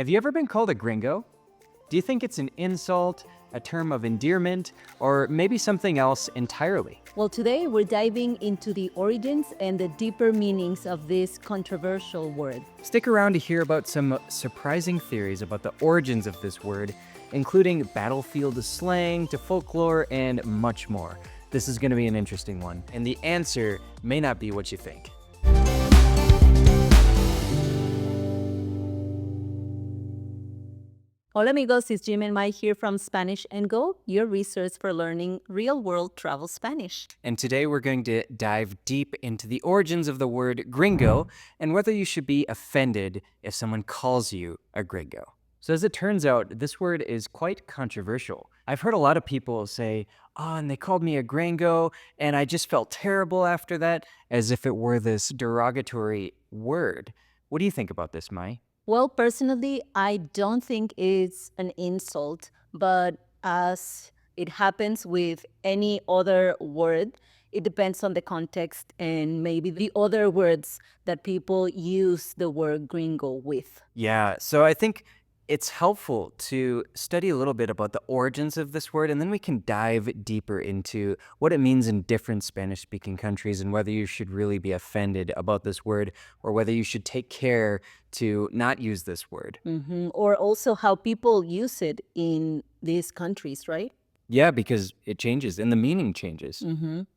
Have you ever been called a gringo? Do you think it's an insult, a term of endearment, or maybe something else entirely? Well, today we're diving into the origins and the deeper meanings of this controversial word. Stick around to hear about some surprising theories about the origins of this word, including battlefield slang to folklore and much more. This is going to be an interesting one, and the answer may not be what you think. Hola amigos, it's Jim and Mike here from Spanish and Go, your resource for learning real-world travel Spanish. And today we're going to dive deep into the origins of the word gringo and whether you should be offended if someone calls you a gringo. So as it turns out, this word is quite controversial. I've heard a lot of people say, oh, and they called me a gringo, and I just felt terrible after that, as if it were this derogatory word. What do you think about this, Mai? Well, personally, I don't think it's an insult, but as it happens with any other word, it depends on the context and maybe the other words that people use the word gringo with. Yeah, so I think it's helpful to study a little bit about the origins of this word, and then we can dive deeper into what it means in different Spanish-speaking countries and whether you should really be offended about this word or whether you should take care to not use this word. Or also how people use it in these countries, right? Yeah, because it changes and the meaning changes.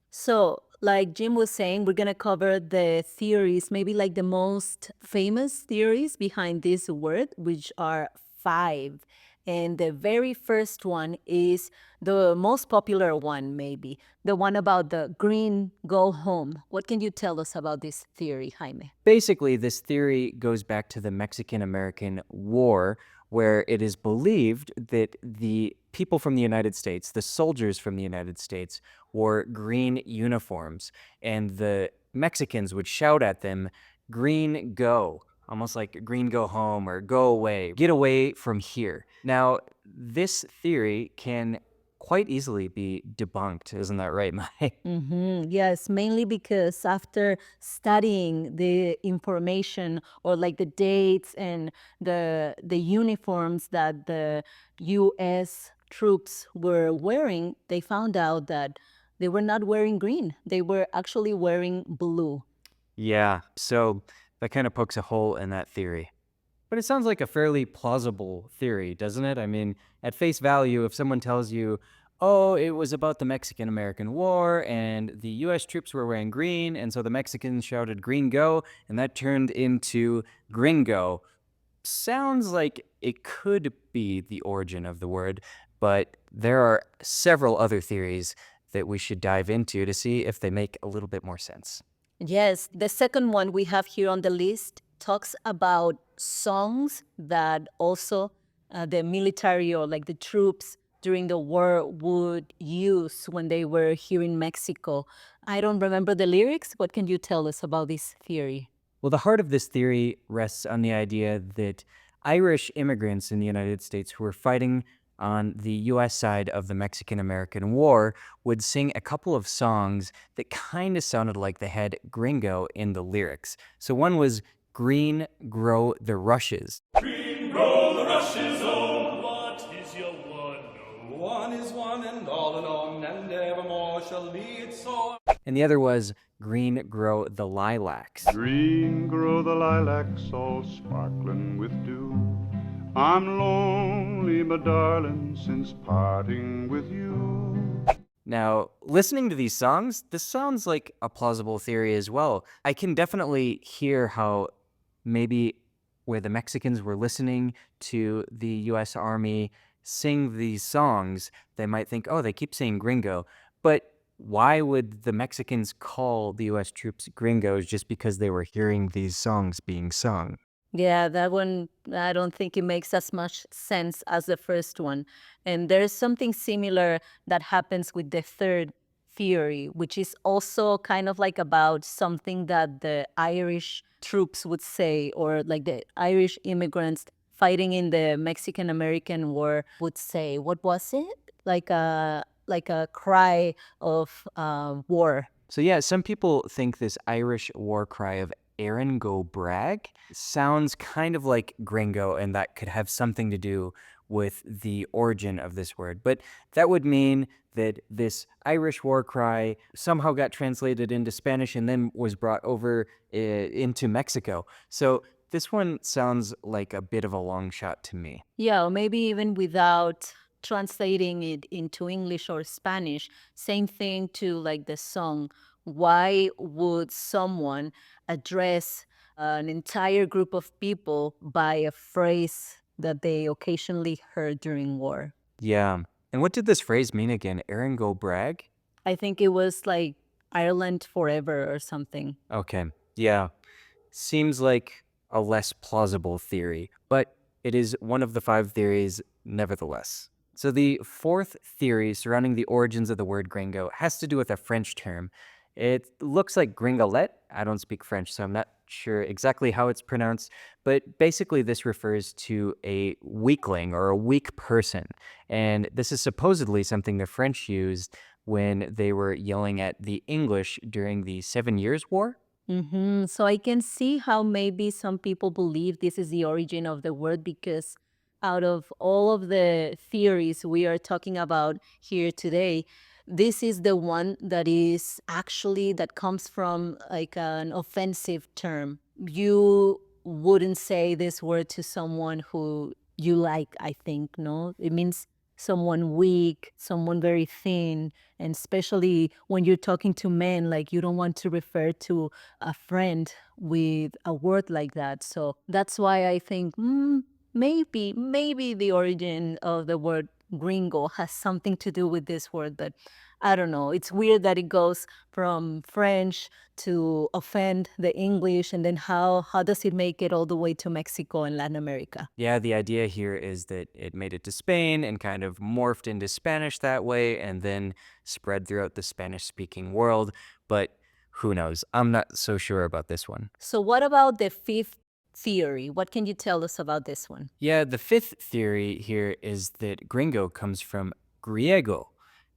So, like Jim was saying, we're going to cover the theories, maybe like the most famous theories behind this word, which are 5. And the very first one is the most popular one, maybe, the one about the green go home. What can you tell us about this theory, Jaime? Basically, this theory goes back to the Mexican-American War, where it is believed that the people from the United States, the soldiers from the United States, wore green uniforms, and the Mexicans would shout at them, "Green, go," almost like "green, go home," or "go away, get away from here." Now, this theory can quite easily be debunked, isn't that right, Mike? Yes, mainly because after studying the information or like the dates and the uniforms that the U.S. troops were wearing, they found out that they were not wearing green. They were actually wearing blue. Yeah, so that kind of pokes a hole in that theory. But it sounds like a fairly plausible theory, doesn't it? I mean, at face value, if someone tells you, oh, it was about the Mexican-American War, and the U.S. troops were wearing green, and so the Mexicans shouted "Green, go," and that turned into Gringo, sounds like it could be the origin of the word, but there are several other theories that we should dive into to see if they make a little bit more sense. Yes, the second one we have here on the list talks about songs that also the military or like the troops during the war would use when they were here in Mexico. I don't remember the lyrics. What can you tell us about this theory? Well, the heart of this theory rests on the idea that Irish immigrants in the United States who were fighting on the U.S. side of the Mexican-American War would sing a couple of songs that kind of sounded like they had Gringo in the lyrics. So one was "Green Grow the Rushes." Green grow the rushes, oh, what is your one? No one is one, and all alone, and evermore shall be it so. And the other was "Green Grow the Lilacs." Green grow the lilacs, all sparkling with dew. I'm lonely, my darling, since parting with you. Now, listening to these songs, this sounds like a plausible theory as well. I can definitely hear how maybe where the Mexicans were listening to the U.S. Army sing these songs, they might think, oh, they keep saying gringo. But why would the Mexicans call the U.S. troops gringos just because they were hearing these songs being sung? Yeah, that one, I don't think it makes as much sense as the first one. And there's something similar that happens with the third theory, which is also kind of like about something that the Irish troops would say, or like the Irish immigrants fighting in the Mexican-American War would say. What was it? Like a cry of war. So yeah, some people think this Irish war cry of Erin go Bragh sounds kind of like Gringo, and that could have something to do with the origin of this word. But that would mean that this Irish war cry somehow got translated into Spanish and then was brought over into Mexico. So this one sounds like a bit of a long shot to me. Yeah, or maybe even without translating it into English or Spanish. Same thing to like the song. Why would someone address an entire group of people by a phrase that they occasionally heard during war? Yeah. And what did this phrase mean again? Erin go Bragh? I think it was like Ireland forever or something. Okay. Yeah. Seems like a less plausible theory, but it is one of the 5 theories nevertheless. So the 4th theory surrounding the origins of the word gringo has to do with a French term. It looks like Gringalet. I don't speak French, so I'm not sure exactly how it's pronounced, but basically this refers to a weakling or a weak person. And this is supposedly something the French used when they were yelling at the English during the 7 Years' War. So I can see how maybe some people believe this is the origin of the word because out of all of the theories we are talking about here today, this is the one that is actually that comes from like an offensive term. You wouldn't say this word to someone who you like, I think, no? It means someone weak, someone very thin, and especially when you're talking to men, like you don't want to refer to a friend with a word like that. So that's why I think maybe the origin of the word gringo has something to do with this word, but I don't know. It's weird that it goes from French to offend the English, and then how does it make it all the way to Mexico and Latin America? Yeah, the idea here is that it made it to Spain and kind of morphed into Spanish that way and then spread throughout the Spanish speaking world. But who knows? I'm not so sure about this one. So what about the 5th theory? What can you tell us about this one? Yeah, the 5th theory here is that gringo comes from Griego,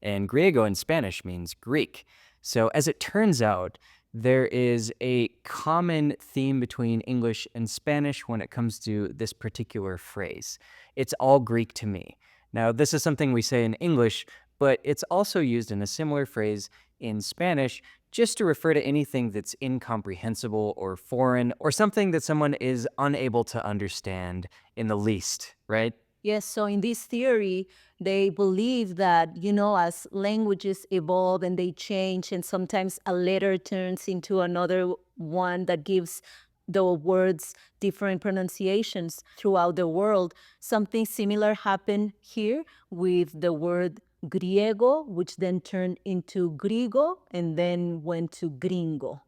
and Griego in Spanish means Greek. So, as it turns out, there is a common theme between English and Spanish when it comes to this particular phrase. It's all Greek to me. Now, this is something we say in English, but it's also used in a similar phrase in Spanish just to refer to anything that's incomprehensible or foreign or something that someone is unable to understand in the least, right? Yes, so in this theory, they believe that, as languages evolve and they change, and sometimes a letter turns into another one that gives the words different pronunciations throughout the world, something similar happened here with the word Griego, which then turned into Griego and then went to Gringo.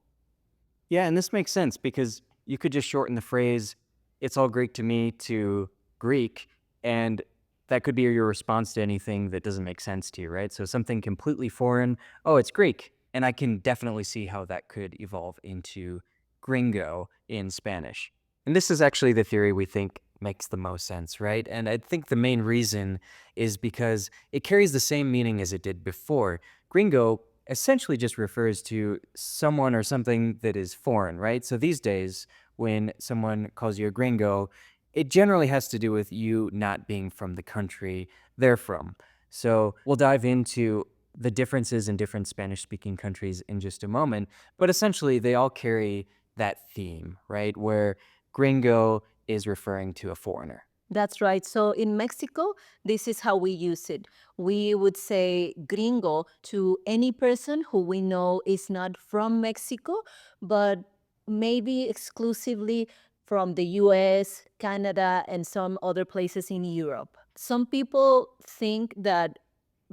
Yeah, and this makes sense because you could just shorten the phrase, it's all Greek to me, to Greek, and that could be your response to anything that doesn't make sense to you, right? So something completely foreign, oh, it's Greek. And I can definitely see how that could evolve into gringo in Spanish. And this is actually the theory we think makes the most sense, right? And I think the main reason is because it carries the same meaning as it did before. Gringo essentially just refers to someone or something that is foreign, right? So these days, when someone calls you a gringo, it generally has to do with you not being from the country they're from. So we'll dive into the differences in different Spanish-speaking countries in just a moment, but essentially they all carry that theme, right? Where gringo is referring to a foreigner. That's right. So in Mexico, this is how we use it. We would say gringo to any person who we know is not from Mexico, but maybe exclusively from the US, Canada, and some other places in Europe. Some people think that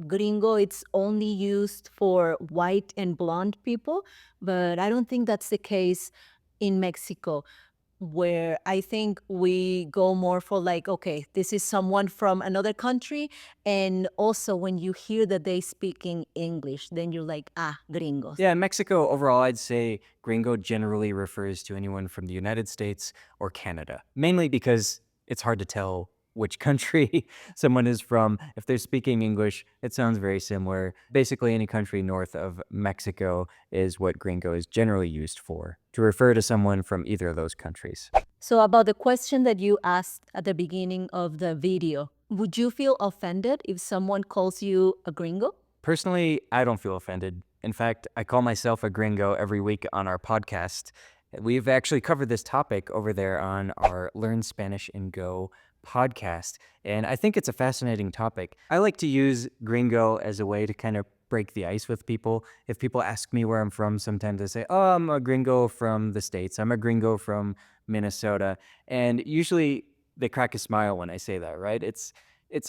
gringo it's only used for white and blonde people, but I don't think that's the case in Mexico, where I think we go more for like, okay, this is someone from another country. And also when you hear that they speaking English, then you're like, gringos. Yeah, in Mexico, overall, I'd say gringo generally refers to anyone from the United States or Canada, mainly because it's hard to tell which country someone is from. If they're speaking English, it sounds very similar. Basically, any country north of Mexico is what gringo is generally used for, to refer to someone from either of those countries. So about the question that you asked at the beginning of the video, would you feel offended if someone calls you a gringo? Personally, I don't feel offended. In fact, I call myself a gringo every week on our podcast. We've actually covered this topic over there on our Learn Spanish and Go podcast, and I think it's a fascinating topic. I like to use gringo as a way to kind of break the ice with people. If people ask me where I'm from, sometimes I say, oh, I'm a gringo from the States. I'm a gringo from Minnesota. And usually they crack a smile when I say that, right? It's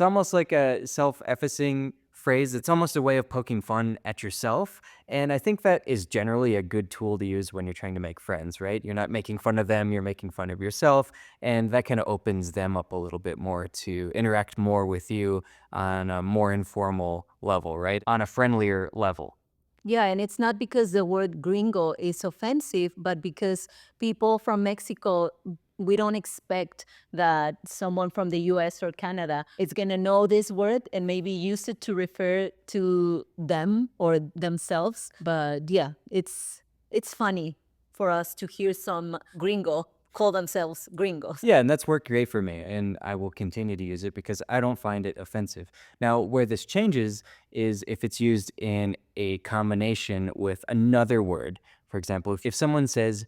almost like a self-effacing phrase. It's almost a way of poking fun at yourself. And I think that is generally a good tool to use when you're trying to make friends, right? You're not making fun of them, you're making fun of yourself. And that kind of opens them up a little bit more to interact more with you on a more informal level, right? On a friendlier level. Yeah, and it's not because the word gringo is offensive, but because people from Mexico, we don't expect that someone from the US or Canada is going to know this word and maybe use it to refer to them or themselves. But yeah, it's funny for us to hear some gringo call themselves gringos. Yeah, and that's worked great for me, and I will continue to use it because I don't find it offensive. Now, where this changes is if it's used in a combination with another word. For example, if someone says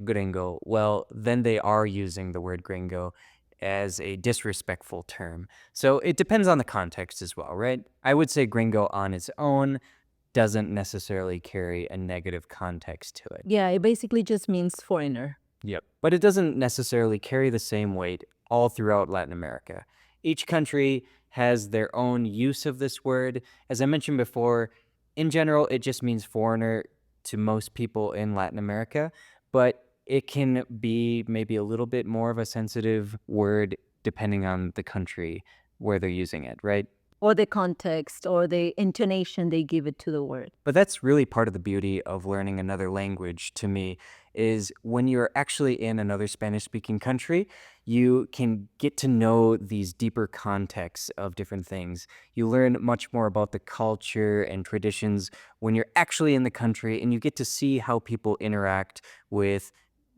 gringo, well, then they are using the word gringo as a disrespectful term. So it depends on the context as well, right? I would say gringo on its own doesn't necessarily carry a negative context to it. Yeah, it basically just means foreigner. Yep. But it doesn't necessarily carry the same weight all throughout Latin America. Each country has their own use of this word. As I mentioned before, in general, it just means foreigner to most people in Latin America, but it can be maybe a little bit more of a sensitive word depending on the country where they're using it, right? Or the context or the intonation they give it to the word. But that's really part of the beauty of learning another language to me, is when you're actually in another Spanish-speaking country, you can get to know these deeper contexts of different things. You learn much more about the culture and traditions when you're actually in the country, and you get to see how people interact with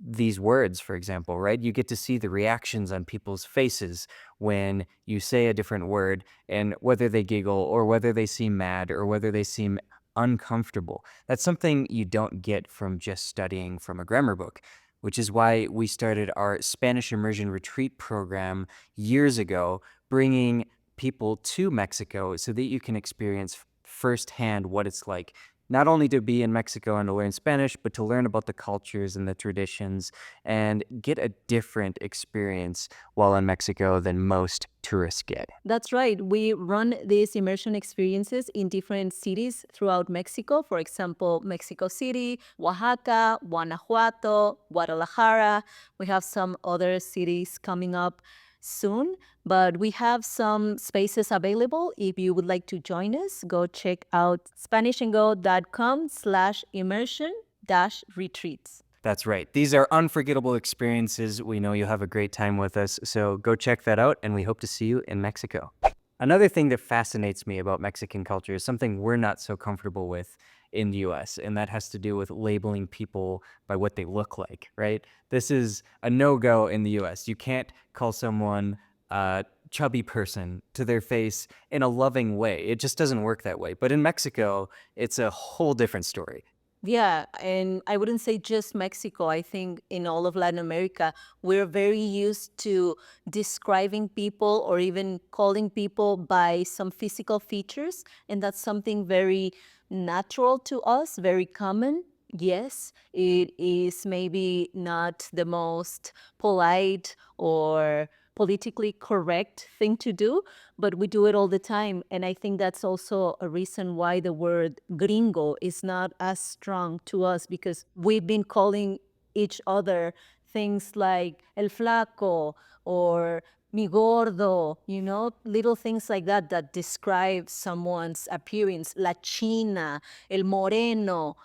these words, for example, right? You get to see the reactions on people's faces when you say a different word, and whether they giggle or whether they seem mad or whether they seem uncomfortable. That's something you don't get from just studying from a grammar book, which is why we started our Spanish Immersion Retreat program years ago, bringing people to Mexico so that you can experience firsthand what it's like not only to be in Mexico and to learn Spanish, but to learn about the cultures and the traditions and get a different experience while in Mexico than most tourists get. That's right. We run these immersion experiences in different cities throughout Mexico. For example, Mexico City, Oaxaca, Guanajuato, Guadalajara. We have some other cities coming up soon, but we have some spaces available. If you would like to join us, go check out SpanishAndGo.com/immersion-retreats. That's right. These are unforgettable experiences. We know you'll have a great time with us, so go check that out, and we hope to see you in Mexico. Another thing that fascinates me about Mexican culture is something we're not so comfortable with in the US, and that has to do with labeling people by what they look like, right? This is a no-go in the US. You can't call someone a chubby person to their face in a loving way. It just doesn't work that way. But in Mexico, it's a whole different story. Yeah, and I wouldn't say just Mexico. I think in all of Latin America, we're very used to describing people or even calling people by some physical features. And that's something very natural to us, very common. Yes, it is maybe not the most polite or politically correct thing to do, but we do it all the time. And I think that's also a reason why the word gringo is not as strong to us, because we've been calling each other things like el flaco or mi gordo, little things like that that describe someone's appearance. La china, el moreno.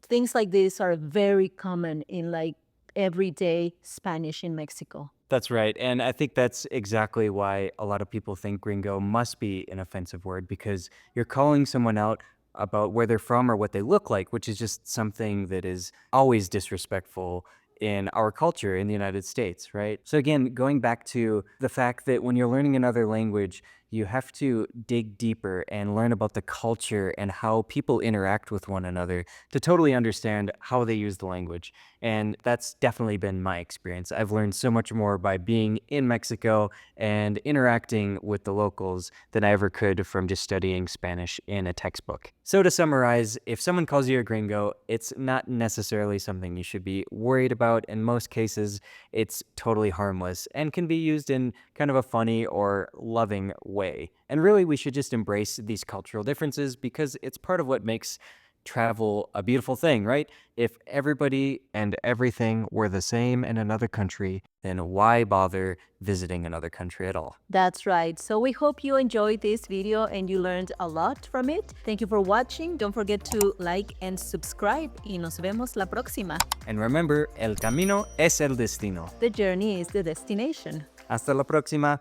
Things like this are very common in like everyday Spanish in Mexico. That's right. And I think that's exactly why a lot of people think gringo must be an offensive word because you're calling someone out about where they're from or what they look like, which is just something that is always disrespectful in our culture in the United States, right? So, again, going back to the fact that when you're learning another language, you have to dig deeper and learn about the culture and how people interact with one another to totally understand how they use the language. And that's definitely been my experience. I've learned so much more by being in Mexico and interacting with the locals than I ever could from just studying Spanish in a textbook. So, to summarize, if someone calls you a gringo, it's not necessarily something you should be worried about. In most cases, it's totally harmless and can be used in kind of a funny or loving way. And really, we should just embrace these cultural differences because it's part of what makes travel a beautiful thing, right? If everybody and everything were the same in another country, then why bother visiting another country at all? That's right. So we hope you enjoyed this video and you learned a lot from it. Thank you for watching. Don't forget to like and subscribe. Y nos vemos la próxima. And remember, el camino es el destino. The journey is the destination. Hasta la próxima.